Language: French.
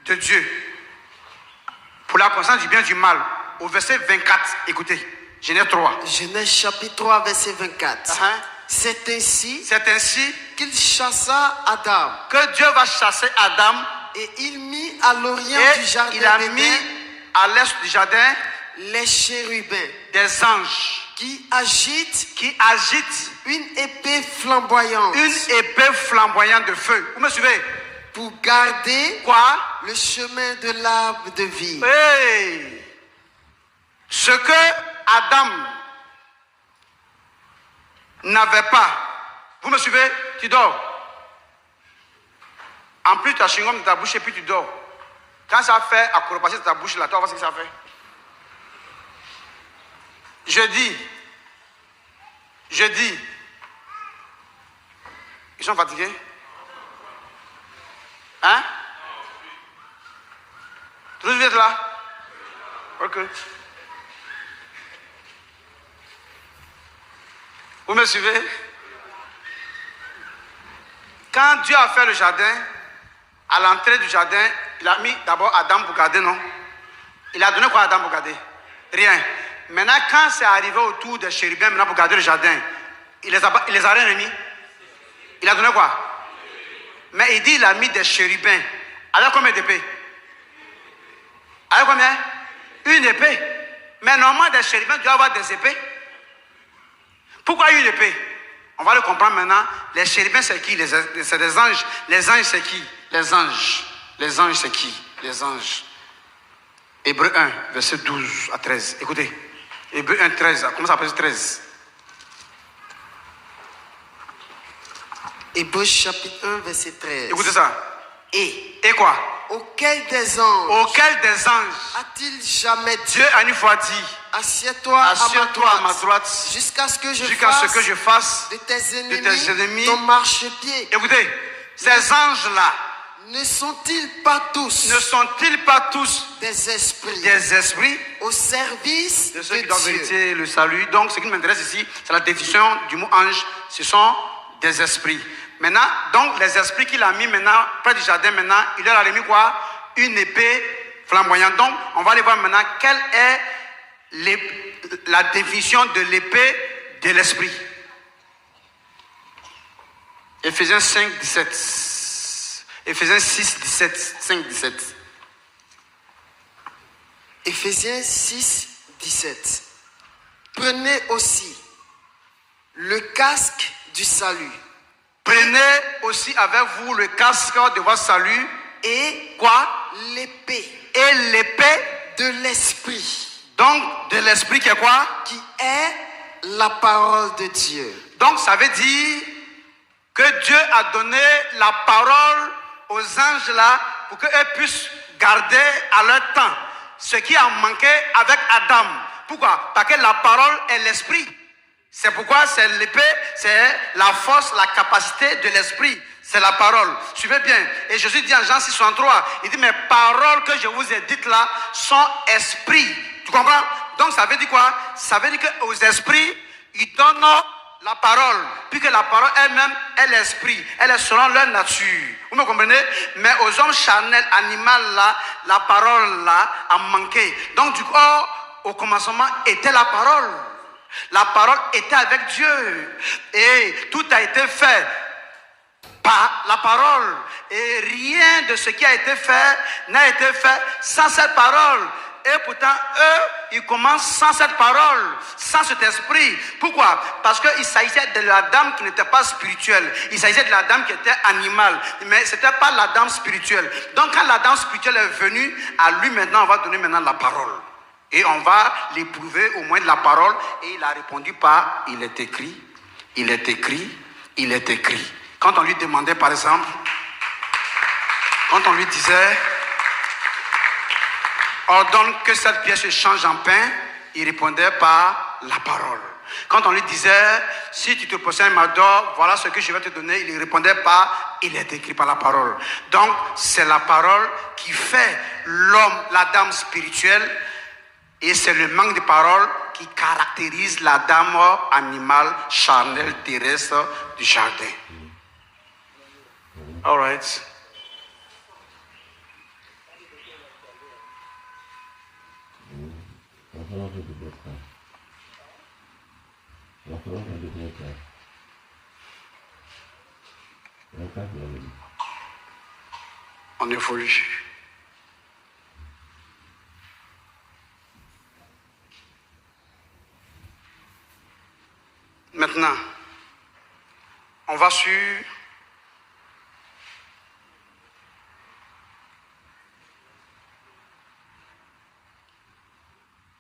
de Dieu pour la connaissance du bien et du mal. Au verset 24, écoutez, Genèse 3. Genèse chapitre 3, verset 24. C'est ainsi qu'il chassa Adam. Que Dieu va chasser Adam. Et il mit à l'orient du jardin il a mis à l'est du jardin les chérubins, des anges qui agitent une épée flamboyante. Une épée flamboyante de feu. Vous me suivez? Pour garder quoi? Le chemin de l'arbre de vie. Hey. Ce que Adam n'avait pas. Vous me suivez? Tu dors. En plus, tu as chewing-gum dans ta bouche et puis tu dors. Quand ça fait acrobatie dans ta bouche, là, tu vas voir ce que ça fait. Je dis, ils sont fatigués? Hein? Tous vous êtes là? Ok. Vous me suivez? Quand Dieu a fait le jardin, à l'entrée du jardin, il a mis d'abord Adam pour garder, non? Il a donné quoi à Adam pour garder? Rien. Maintenant, quand c'est arrivé autour des chérubins, maintenant pour garder le jardin, il les a rien remis. Il a donné quoi? Mais il dit il a mis des chérubins. Avec combien d'épées? Avec combien? Une épée. Mais normalement, des chérubins doivent avoir des épées. Pourquoi une épée? On va le comprendre maintenant. Les chérubins, c'est qui? C'est des anges. Les anges, c'est qui? Les anges. Les anges, c'est qui? Les anges. Hébreux 1, verset 12 à 13. Écoutez. Hébreux 1, 13. Comment ça s'appelle 13? Hébreux chapitre 1, verset 13. Écoutez ça. Et quoi? Auquel des anges a-t-il jamais dit? Dieu a une fois dit. Assieds-toi à ma droite jusqu'à ce que je fasse de tes ennemis ton marchepied. Écoutez, ces anges-là ne sont-ils pas tous des esprits au service de ceux qui doivent vérifier le salut? Donc, ce qui m'intéresse ici, c'est la définition du mot ange. Ce sont des esprits. Maintenant, donc les esprits qu'il a mis maintenant près du jardin, maintenant, il leur a mis quoi? Une épée flamboyante. Donc, on va aller voir maintenant quelle est la définition de l'épée de l'esprit. Éphésiens 5, 17. Éphésiens 6, 17. 5, 17. Éphésiens 6, 17. Prenez aussi le casque du salut. Prenez aussi avec vous le casque de votre salut. Et quoi? L'épée. Et l'épée de l'esprit. Donc, de l'esprit qui est quoi? Qui est la parole de Dieu. Donc, ça veut dire que Dieu a donné la parole aux anges là pour qu'eux puissent garder à leur temps ce qui a manqué avec Adam. Pourquoi? Parce que la parole est l'esprit. C'est pourquoi c'est l'épée, c'est la force, la capacité de l'esprit. C'est la parole. Suivez bien. Et Jésus dit en Jean 6, 63, il dit, mes paroles que je vous ai dites là sont esprit. Tu comprends? Donc ça veut dire quoi? Ça veut dire qu'aux esprits, ils donnent la parole. Puis que la parole elle-même est l'esprit. Elle est selon leur nature. Vous me comprenez? Mais aux hommes charnels, animaux là, la parole là a manqué. Donc du coup, au commencement était la parole. La parole était avec Dieu. Et tout a été fait par la parole. Et rien de ce qui a été fait n'a été fait sans cette parole. Et pourtant, eux, ils commencent sans cette parole, sans cet esprit. Pourquoi? Parce qu'il s'agissait de la dame qui n'était pas spirituelle. Il s'agissait de la dame qui était animale. Mais ce n'était pas la dame spirituelle. Donc quand la dame spirituelle est venue, à lui maintenant, on va donner maintenant la parole. Et on va l'éprouver au moins de la parole. Et il a répondu par, il est écrit, il est écrit, il est écrit. Quand on lui demandait par exemple, quand on lui disait, ordonne que cette pièce se change en pain, il répondait par la parole. Quand on lui disait, si tu te possèdes ma dor, voilà ce que je vais te donner, il répondait par, il est écrit par la parole. Donc c'est la parole qui fait l'homme, la dame spirituelle. Et c'est le manque de parole qui caractérise la dame animale, charnelle, terrestre du jardin. All right. On évolue. Maintenant, on va sur